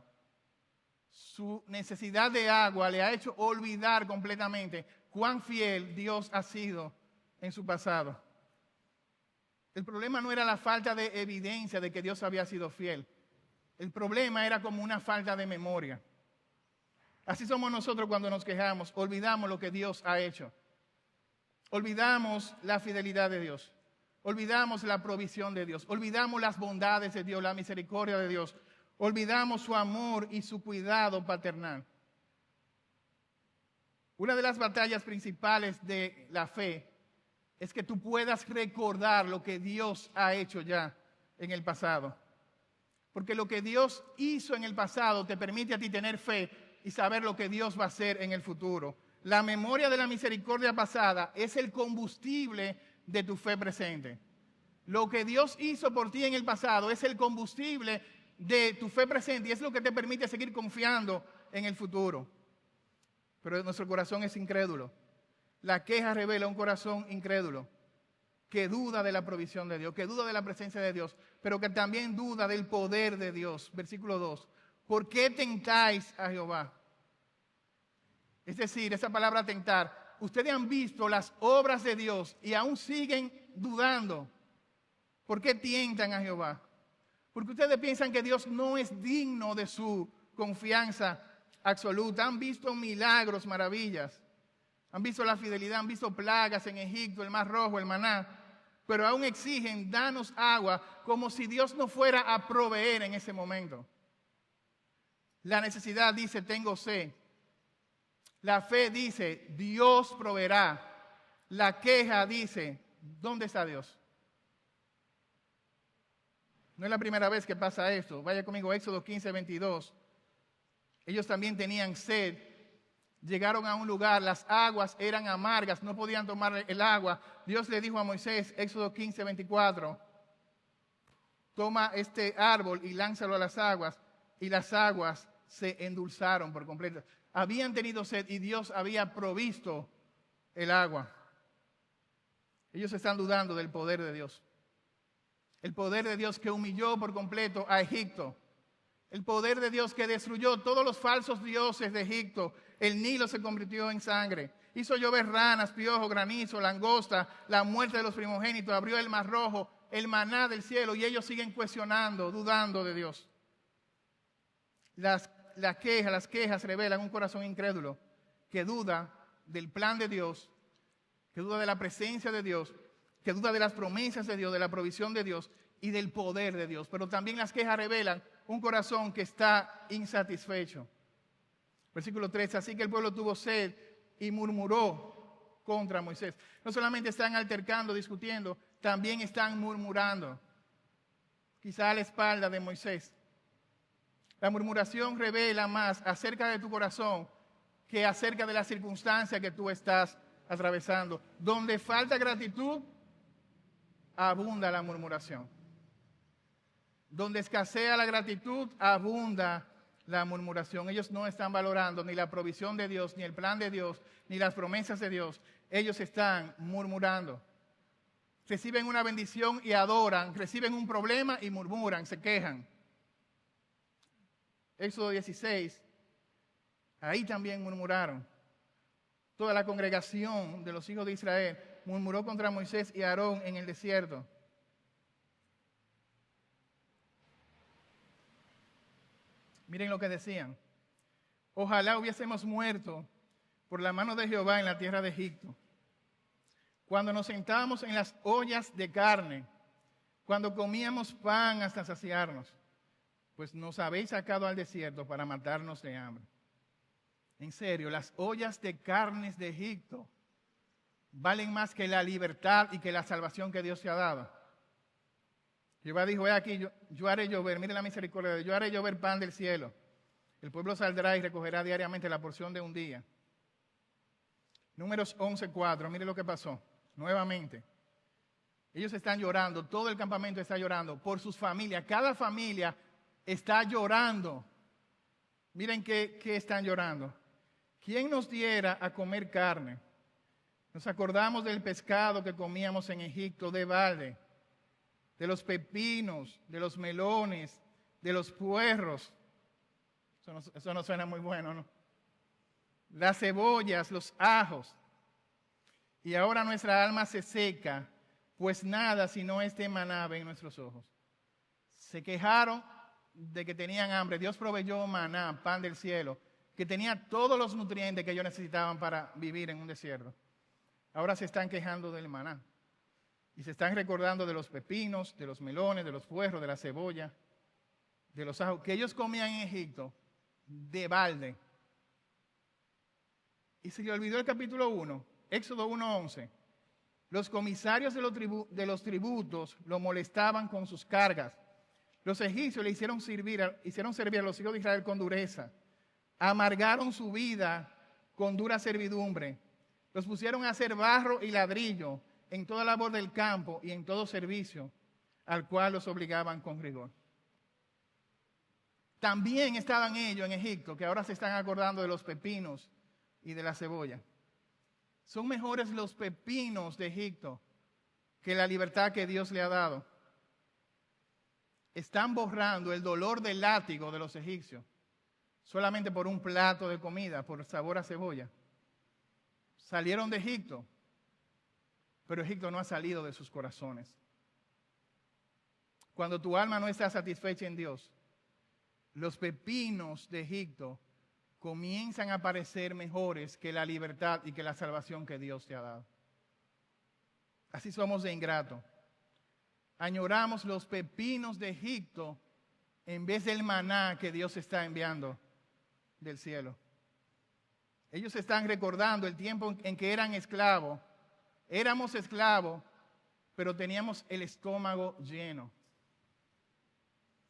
Speaker 1: Su necesidad de agua le ha hecho olvidar completamente cuán fiel Dios ha sido en su pasado. El problema no era la falta de evidencia de que Dios había sido fiel. El problema era como una falta de memoria. Así somos nosotros cuando nos quejamos, olvidamos lo que Dios ha hecho. Olvidamos la fidelidad de Dios, olvidamos la provisión de Dios, olvidamos las bondades de Dios, la misericordia de Dios, olvidamos su amor y su cuidado paternal. Una de las batallas principales de la fe es que tú puedas recordar lo que Dios ha hecho ya en el pasado. Porque lo que Dios hizo en el pasado te permite a ti tener fe y saber lo que Dios va a hacer en el futuro. La memoria de la misericordia pasada es el combustible de tu fe presente. Lo que Dios hizo por ti en el pasado es el combustible de tu fe presente y es lo que te permite seguir confiando en el futuro. Pero nuestro corazón es incrédulo. La queja revela un corazón incrédulo que duda de la provisión de Dios, que duda de la presencia de Dios, pero que también duda del poder de Dios. Versículo 2. ¿Por qué tentáis a Jehová? Es decir, esa palabra tentar, ustedes han visto las obras de Dios y aún siguen dudando. ¿Por qué tientan a Jehová? Porque ustedes piensan que Dios no es digno de su confianza absoluta. Han visto milagros, maravillas. Han visto la fidelidad, han visto plagas en Egipto, el Mar Rojo, el maná. Pero aún exigen, danos agua, como si Dios no fuera a proveer en ese momento. La necesidad dice, tengo sed. La fe dice, Dios proveerá. La queja dice, ¿dónde está Dios? No es la primera vez que pasa esto. Vaya conmigo, Éxodo 15, 22. Ellos también tenían sed. Llegaron a un lugar, las aguas eran amargas, no podían tomar el agua. Dios le dijo a Moisés, Éxodo 15, 24, toma este árbol y lánzalo a las aguas. Y las aguas se endulzaron por completo. Habían tenido sed y Dios había provisto el agua. Ellos están dudando del poder de Dios. El poder de Dios que humilló por completo a Egipto. El poder de Dios que destruyó todos los falsos dioses de Egipto. El Nilo se convirtió en sangre. Hizo llover ranas, piojos, granizo, langosta, la muerte de los primogénitos. Abrió el Mar Rojo, el maná del cielo. Y ellos siguen cuestionando, dudando de Dios. Las quejas revelan un corazón incrédulo que duda del plan de Dios, que duda de la presencia de Dios, que duda de las promesas de Dios, de la provisión de Dios y del poder de Dios. Pero también las quejas revelan un corazón que está insatisfecho. Versículo 3, así que el pueblo tuvo sed y murmuró contra Moisés. No solamente están altercando, discutiendo, también están murmurando, quizá a la espalda de Moisés. La murmuración revela más acerca de tu corazón que acerca de la circunstancia que tú estás atravesando. Donde falta gratitud, abunda la murmuración. Donde escasea la gratitud, abunda la murmuración. Ellos no están valorando ni la provisión de Dios, ni el plan de Dios, ni las promesas de Dios. Ellos están murmurando. Reciben una bendición y adoran, reciben un problema y murmuran, se quejan. Éxodo 16, ahí también murmuraron. Toda la congregación de los hijos de Israel murmuró contra Moisés y Aarón en el desierto. Miren lo que decían. Ojalá hubiésemos muerto por la mano de Jehová en la tierra de Egipto. Cuando nos sentábamos en las ollas de carne, cuando comíamos pan hasta saciarnos, pues nos habéis sacado al desierto para matarnos de hambre. En serio, las ollas de carnes de Egipto valen más que la libertad y que la salvación que Dios te ha dado. Jehová dijo, he aquí, yo haré llover, mire la misericordia de Dios, yo haré llover pan del cielo. El pueblo saldrá y recogerá diariamente la porción de un día. Números 11:4, mire lo que pasó, nuevamente. Ellos están llorando, todo el campamento está llorando por sus familias, cada familia está llorando. Miren qué están llorando. ¿Quién nos diera a comer carne? Nos acordamos del pescado que comíamos en Egipto de balde, de los pepinos, de los melones, de los puerros. Eso no suena muy bueno, ¿no? Las cebollas, los ajos. Y ahora nuestra alma se seca, pues nada sino este maná ve en nuestros ojos. Se quejaron de que tenían hambre. Dios proveyó maná, pan del cielo, que tenía todos los nutrientes que ellos necesitaban para vivir en un desierto. Ahora se están quejando del maná. Y se están recordando de los pepinos, de los melones, de los puerros, de la cebolla, de los ajos, que ellos comían en Egipto de balde. Y se le olvidó el capítulo 1, Éxodo 1:11. Los comisarios de los tributos lo molestaban con sus cargas. Los egipcios le hicieron servir a los hijos de Israel con dureza. Amargaron su vida con dura servidumbre. Los pusieron a hacer barro y ladrillo en toda labor del campo y en todo servicio, al cual los obligaban con rigor. También estaban ellos en Egipto, que ahora se están acordando de los pepinos y de la cebolla. Son mejores los pepinos de Egipto que la libertad que Dios le ha dado. Están borrando el dolor del látigo de los egipcios solamente por un plato de comida, por sabor a cebolla. Salieron de Egipto, pero Egipto no ha salido de sus corazones. Cuando tu alma no está satisfecha en Dios, los pepinos de Egipto comienzan a parecer mejores que la libertad y que la salvación que Dios te ha dado. Así somos de ingrato. Añoramos los pepinos de Egipto en vez del maná que Dios está enviando del cielo. Ellos están recordando el tiempo en que eran esclavos. Éramos esclavos, pero teníamos el estómago lleno.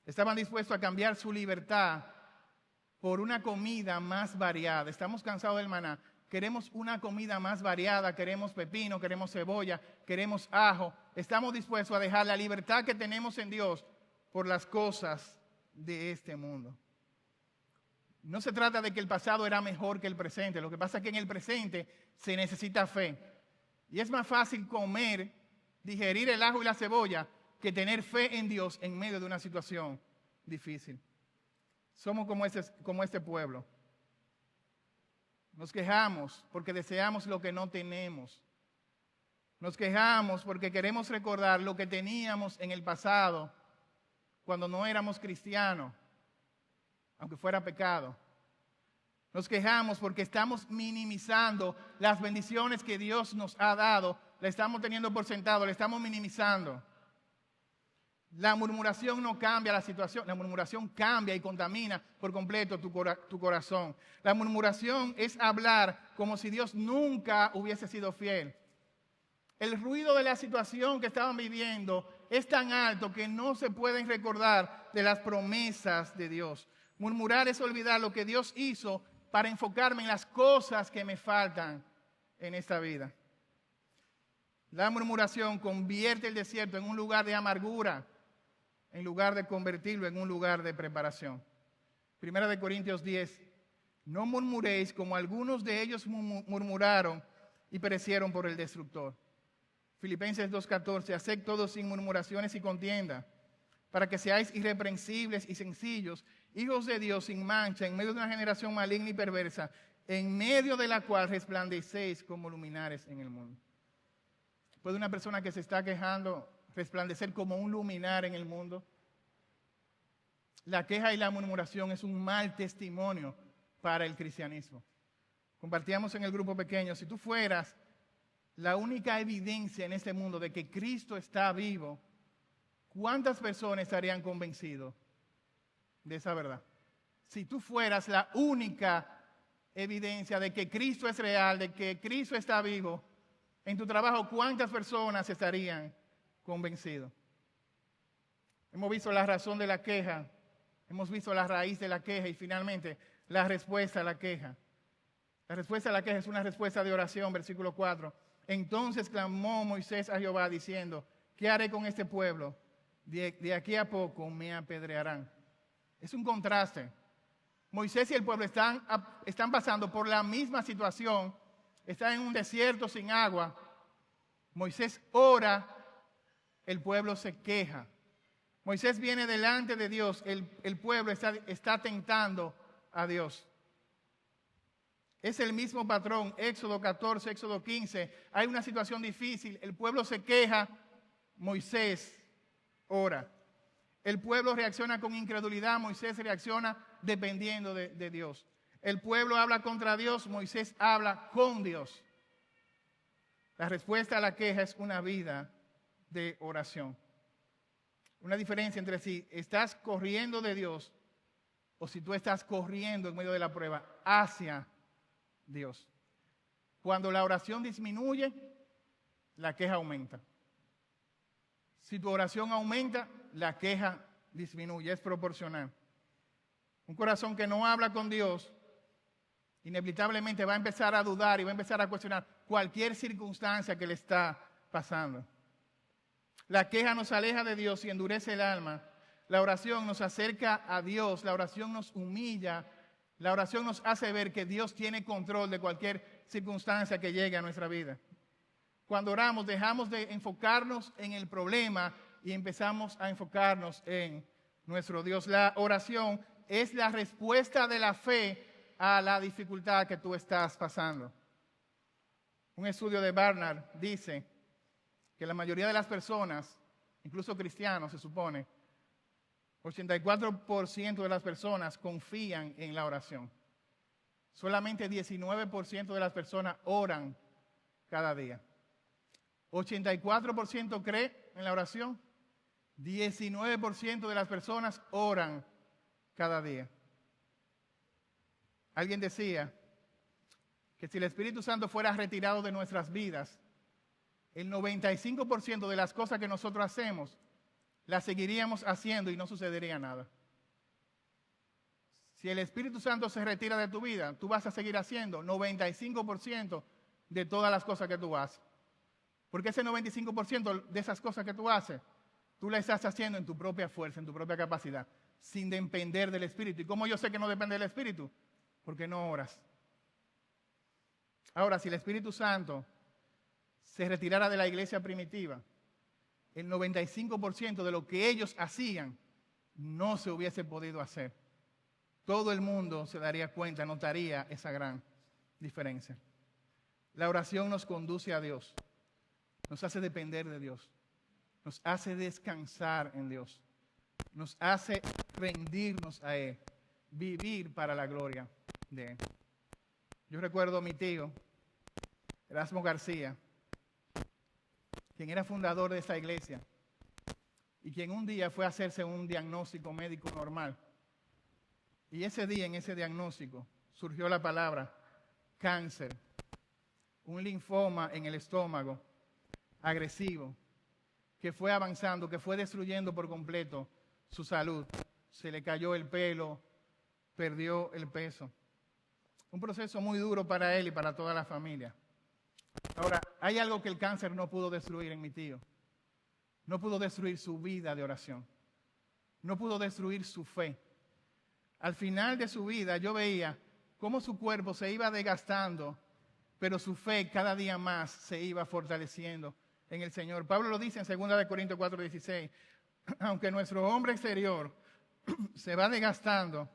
Speaker 1: Estaban dispuestos a cambiar su libertad por una comida más variada. Estamos cansados del maná. Queremos una comida más variada. Queremos pepino, queremos cebolla, queremos ajo. Estamos dispuestos a dejar la libertad que tenemos en Dios por las cosas de este mundo. No se trata de que el pasado era mejor que el presente. Lo que pasa es que en el presente se necesita fe. Y es más fácil comer, digerir el ajo y la cebolla que tener fe en Dios en medio de una situación difícil. Somos como este pueblo. Nos quejamos porque deseamos lo que no tenemos. Nos quejamos porque queremos recordar lo que teníamos en el pasado cuando no éramos cristianos, aunque fuera pecado. Nos quejamos porque estamos minimizando las bendiciones que Dios nos ha dado. La estamos teniendo por sentado, la estamos minimizando. La murmuración no cambia la situación, la murmuración cambia y contamina por completo tu corazón. La murmuración es hablar como si Dios nunca hubiese sido fiel. El ruido de la situación que estaban viviendo es tan alto que no se pueden recordar de las promesas de Dios. Murmurar es olvidar lo que Dios hizo para enfocarme en las cosas que me faltan en esta vida. La murmuración convierte el desierto en un lugar de amargura, en lugar de convertirlo en un lugar de preparación. Primera de Corintios 10. No murmuréis como algunos de ellos murmuraron y perecieron por el destructor. Filipenses 2:14. Haced todo sin murmuraciones y contienda, para que seáis irreprensibles y sencillos, hijos de Dios sin mancha, en medio de una generación maligna y perversa, en medio de la cual resplandecéis como luminares en el mundo. ¿Puede una persona que se está quejando resplandecer como un luminar en el mundo? La queja y la murmuración es un mal testimonio para el cristianismo. Compartíamos en el grupo pequeño, si tú fueras la única evidencia en este mundo de que Cristo está vivo, ¿cuántas personas estarían convencidos de esa verdad? Si tú fueras la única evidencia de que Cristo es real, de que Cristo está vivo, en tu trabajo, ¿cuántas personas estarían convencidos? Hemos visto la razón de la queja, hemos visto la raíz de la queja y finalmente la respuesta a la queja. La respuesta a la queja es una respuesta de oración, versículo 4. Entonces clamó Moisés a Jehová diciendo, ¿qué haré con este pueblo? De aquí a poco me apedrearán. Es un contraste. Moisés y el pueblo están pasando por la misma situación. Están en un desierto sin agua. Moisés ora, el pueblo se queja. Moisés viene delante de Dios, el pueblo está tentando a Dios. Es el mismo patrón, Éxodo 14, Éxodo 15. Hay una situación difícil, el pueblo se queja, Moisés ora. El pueblo reacciona con incredulidad, Moisés reacciona dependiendo de Dios. El pueblo habla contra Dios, Moisés habla con Dios. La respuesta a la queja es una vida de oración. Una diferencia entre si estás corriendo de Dios o si tú estás corriendo en medio de la prueba hacia Dios. Cuando la oración disminuye, la queja aumenta. Si tu oración aumenta, la queja disminuye, es proporcional. Un corazón que no habla con Dios, inevitablemente va a empezar a dudar y va a empezar a cuestionar cualquier circunstancia que le está pasando. La queja nos aleja de Dios y endurece el alma. La oración nos acerca a Dios, la oración nos humilla, la oración nos hace ver que Dios tiene control de cualquier circunstancia que llegue a nuestra vida. Cuando oramos, dejamos de enfocarnos en el problema y empezamos a enfocarnos en nuestro Dios. La oración es la respuesta de la fe a la dificultad que tú estás pasando. Un estudio de Barnard dice que la mayoría de las personas, incluso cristianos se supone, 84% de las personas confían en la oración. Solamente 19% de las personas oran cada día. 84% cree en la oración. 19% de las personas oran cada día. Alguien decía que si el Espíritu Santo fuera retirado de nuestras vidas, el 95% de las cosas que nosotros hacemos las seguiríamos haciendo y no sucedería nada. Si el Espíritu Santo se retira de tu vida, tú vas a seguir haciendo 95% de todas las cosas que tú haces. Porque ese 95% de esas cosas que tú haces, tú las estás haciendo en tu propia fuerza, en tu propia capacidad, sin depender del Espíritu. ¿Y cómo yo sé que no depende del Espíritu? Porque no oras. Ahora, si el Espíritu Santo se retirara de la iglesia primitiva, el 95% de lo que ellos hacían no se hubiese podido hacer. Todo el mundo se daría cuenta, notaría esa gran diferencia. La oración nos conduce a Dios, nos hace depender de Dios, nos hace descansar en Dios, nos hace rendirnos a Él, vivir para la gloria de Él. Yo recuerdo a mi tío, Erasmo García, quien era fundador de esta iglesia y quien un día fue a hacerse un diagnóstico médico normal. Y ese día, en ese diagnóstico, surgió la palabra cáncer, un linfoma en el estómago, agresivo, que fue avanzando, que fue destruyendo por completo su salud. Se le cayó el pelo, perdió el peso. Un proceso muy duro para él y para toda la familia. Ahora, hay algo que el cáncer no pudo destruir en mi tío. No pudo destruir su vida de oración. No pudo destruir su fe. Al final de su vida yo veía cómo su cuerpo se iba desgastando, pero su fe cada día más se iba fortaleciendo en el Señor. Pablo lo dice en 2 Corintios 4:16. Aunque nuestro hombre exterior se va desgastando,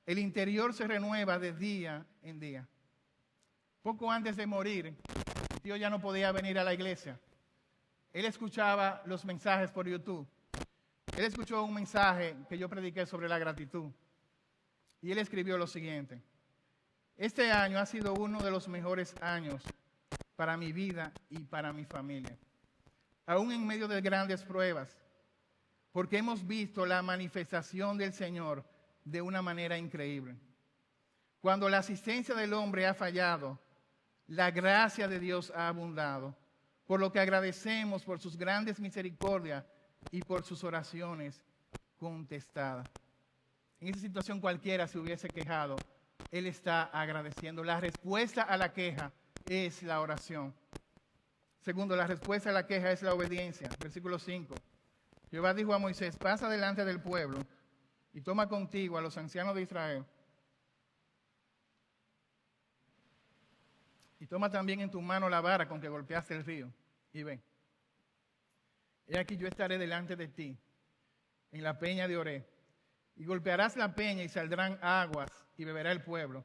Speaker 1: el interior se renueva de día en día. Poco antes de morir, mi tío ya no podía venir a la iglesia. Él escuchaba los mensajes por YouTube. Él escuchó un mensaje que yo prediqué sobre la gratitud. Y él escribió lo siguiente: este año ha sido uno de los mejores años para mi vida y para mi familia, aún en medio de grandes pruebas, porque hemos visto la manifestación del Señor de una manera increíble. Cuando la asistencia del hombre ha fallado, la gracia de Dios ha abundado, por lo que agradecemos por sus grandes misericordias y por sus oraciones contestadas. En esa situación cualquiera se hubiese quejado, él está agradeciendo. La respuesta a la queja es la oración. Segundo, la respuesta a la queja es la obediencia. Versículo 5. Jehová dijo a Moisés: pasa delante del pueblo y toma contigo a los ancianos de Israel. Y toma también en tu mano la vara con que golpeaste el río. Y ven. He aquí yo estaré delante de ti en la peña de Oré. Y golpearás la peña y saldrán aguas y beberá el pueblo.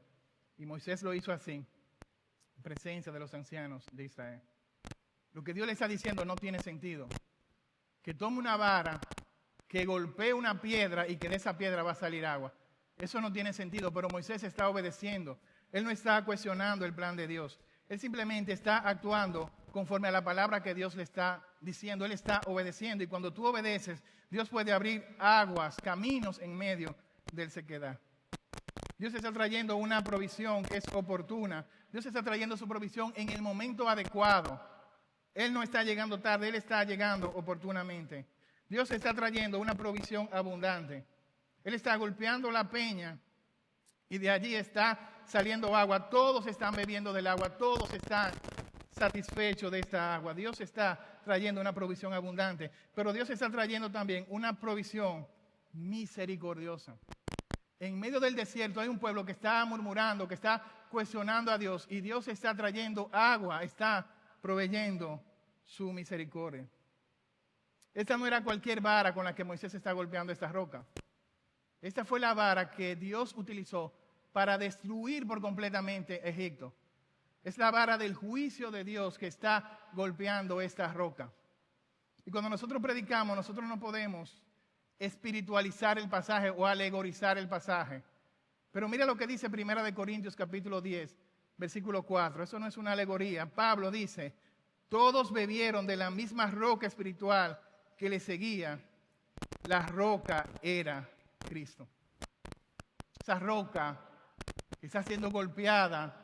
Speaker 1: Y Moisés lo hizo así, en presencia de los ancianos de Israel. Lo que Dios le está diciendo no tiene sentido. Que tome una vara, que golpee una piedra y que de esa piedra va a salir agua. Eso no tiene sentido, pero Moisés está obedeciendo. Él no está cuestionando el plan de Dios. Él simplemente está actuando conforme a la palabra que Dios le está diciendo. Él está obedeciendo, y cuando tú obedeces, Dios puede abrir aguas, caminos en medio del sequedad. Dios está trayendo una provisión que es oportuna. Dios está trayendo su provisión en el momento adecuado. Él no está llegando tarde, Él está llegando oportunamente. Dios está trayendo una provisión abundante. Él está golpeando la peña y de allí está saliendo agua. Todos están bebiendo del agua, todos están satisfechos de esta agua. Dios está trayendo una provisión abundante, pero Dios está trayendo también una provisión misericordiosa. En medio del desierto hay un pueblo que está murmurando, que está cuestionando a Dios, y Dios está trayendo agua, está proveyendo su misericordia. Esta no era cualquier vara con la que Moisés está golpeando esta roca. Esta fue la vara que Dios utilizó para destruir por completamente Egipto. Es la vara del juicio de Dios que está golpeando esta roca. Y cuando nosotros predicamos, nosotros no podemos espiritualizar el pasaje o alegorizar el pasaje. Pero mira lo que dice 1 Corintios capítulo 10, versículo 4. Eso no es una alegoría. Pablo dice: todos bebieron de la misma roca espiritual que les seguía. La roca era Cristo. Esa roca que está siendo golpeada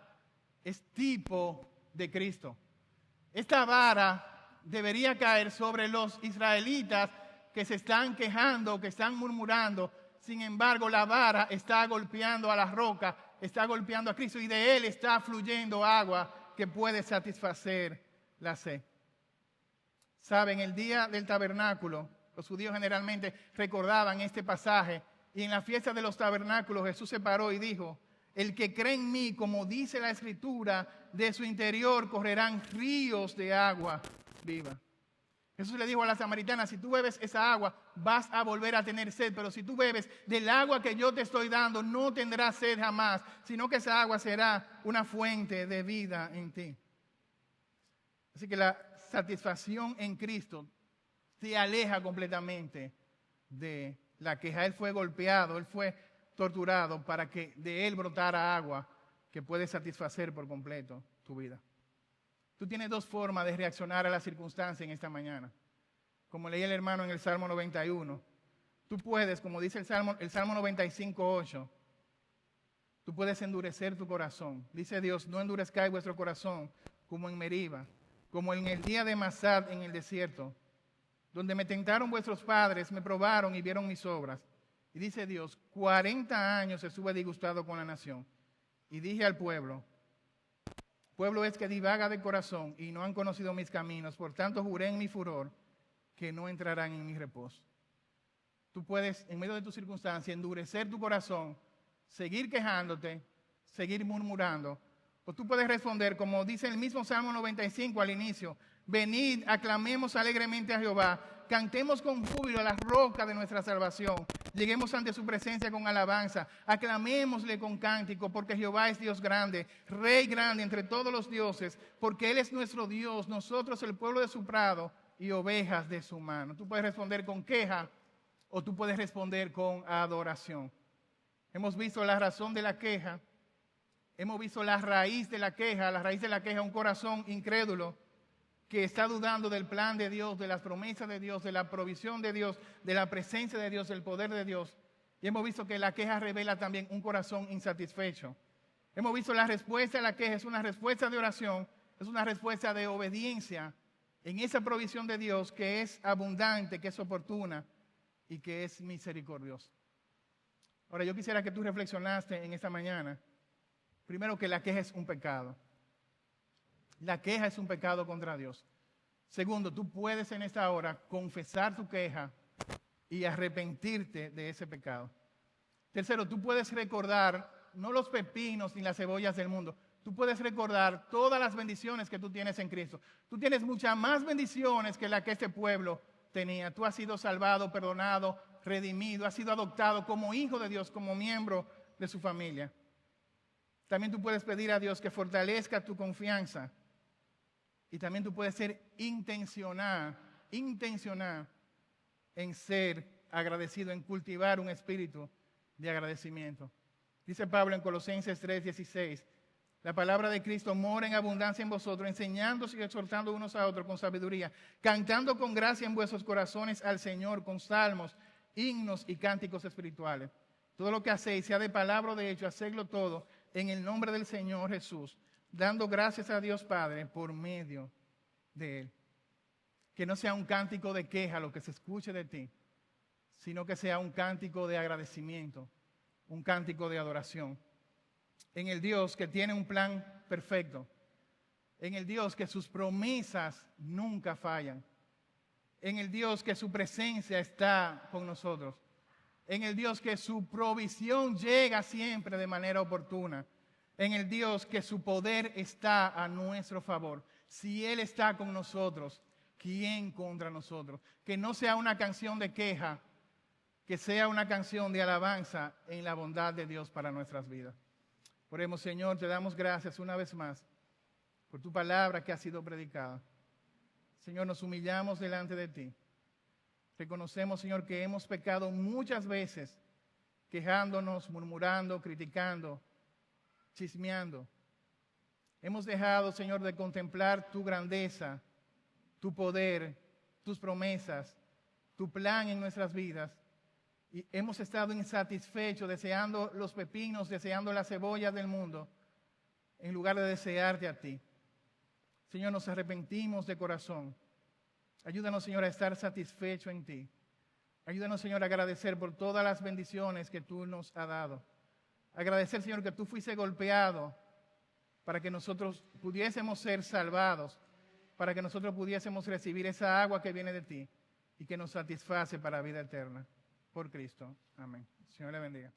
Speaker 1: es tipo de Cristo. Esta vara debería caer sobre los israelitas que se están quejando, que están murmurando. Sin embargo, la vara está golpeando a la roca, está golpeando a Cristo, y de él está fluyendo agua que puede satisfacer la sed. Saben, el día del tabernáculo, los judíos generalmente recordaban este pasaje, y en la fiesta de los tabernáculos Jesús se paró y dijo: el que cree en mí, como dice la Escritura, de su interior correrán ríos de agua viva. Jesús le dijo a la samaritana: si tú bebes esa agua, vas a volver a tener sed, pero si tú bebes del agua que yo te estoy dando, no tendrás sed jamás, sino que esa agua será una fuente de vida en ti. Así que la satisfacción en Cristo te aleja completamente de la queja. Él fue golpeado, Él fue torturado para que de Él brotara agua que puede satisfacer por completo tu vida. Tú tienes dos formas de reaccionar a la circunstancia en esta mañana. Como leía el hermano en el Salmo 91. Tú puedes, como dice el Salmo 95:8, tú puedes endurecer tu corazón. Dice Dios: no endurezcáis vuestro corazón como en Meriba, como en el día de Masad en el desierto, donde me tentaron vuestros padres, me probaron y vieron mis obras. Y dice Dios: 40 años estuve disgustado con la nación. Y dije al pueblo: Pueblo es que divaga de corazón y no han conocido mis caminos. Por tanto, juré en mi furor que no entrarán en mi reposo. Tú puedes, en medio de tu circunstancia, endurecer tu corazón, seguir quejándote, seguir murmurando. O tú puedes responder, como dice el mismo Salmo 95 al inicio: venid, aclamemos alegremente a Jehová, cantemos con júbilo a la roca de nuestra salvación, lleguemos ante su presencia con alabanza, aclamémosle con cántico, porque Jehová es Dios grande, Rey grande entre todos los dioses, porque Él es nuestro Dios, nosotros el pueblo de su prado y ovejas de su mano. Tú puedes responder con queja o tú puedes responder con adoración. Hemos visto la razón de la queja. Hemos visto la raíz de la queja. La raíz de la queja, un corazón incrédulo que está dudando del plan de Dios, de las promesas de Dios, de la provisión de Dios, de la presencia de Dios, del poder de Dios. Y hemos visto que la queja revela también un corazón insatisfecho. Hemos visto la respuesta a la queja es una respuesta de oración, es una respuesta de obediencia en esa provisión de Dios que es abundante, que es oportuna y que es misericordiosa. Ahora, yo quisiera que tú reflexionaste en esta mañana. Primero, que la queja es un pecado. La queja es un pecado contra Dios. Segundo, tú puedes en esta hora confesar tu queja y arrepentirte de ese pecado. Tercero, tú puedes recordar no los pepinos ni las cebollas del mundo. Tú puedes recordar todas las bendiciones que tú tienes en Cristo. Tú tienes muchas más bendiciones que la que este pueblo tenía. Tú has sido salvado, perdonado, redimido, has sido adoptado como hijo de Dios, como miembro de su familia. También tú puedes pedir a Dios que fortalezca tu confianza. Y también tú puedes ser intencional en ser agradecido, en cultivar un espíritu de agradecimiento. Dice Pablo en Colosenses 3:16, la palabra de Cristo mora en abundancia en vosotros, enseñándoos y exhortando unos a otros con sabiduría, cantando con gracia en vuestros corazones al Señor con salmos, himnos y cánticos espirituales. Todo lo que hacéis, sea de palabra o de hecho, hacedlo todo en el nombre del Señor Jesús, dando gracias a Dios Padre por medio de Él. Que no sea un cántico de queja lo que se escuche de ti, sino que sea un cántico de agradecimiento, un cántico de adoración. En el Dios que tiene un plan perfecto, en el Dios que sus promesas nunca fallan, en el Dios que su presencia está con nosotros, en el Dios que su provisión llega siempre de manera oportuna, en el Dios que su poder está a nuestro favor. Si Él está con nosotros, ¿quién contra nosotros? Que no sea una canción de queja, que sea una canción de alabanza en la bondad de Dios para nuestras vidas. Oremos, Señor, te damos gracias una vez más por tu palabra que ha sido predicada. Señor, nos humillamos delante de ti. Reconocemos, Señor, que hemos pecado muchas veces, quejándonos, murmurando, criticando, chismeando. Hemos dejado, Señor, de contemplar tu grandeza, tu poder, tus promesas, tu plan en nuestras vidas. Y hemos estado insatisfechos, deseando los pepinos, deseando las cebollas del mundo, en lugar de desearte a ti. Señor, nos arrepentimos de corazón. Ayúdanos, Señor, a estar satisfechos en ti. Ayúdanos, Señor, a agradecer por todas las bendiciones que tú nos has dado. Agradecer, Señor, que tú fuiste golpeado para que nosotros pudiésemos ser salvados, para que nosotros pudiésemos recibir esa agua que viene de ti y que nos satisface para la vida eterna. Por Cristo. Amén. Señor le bendiga.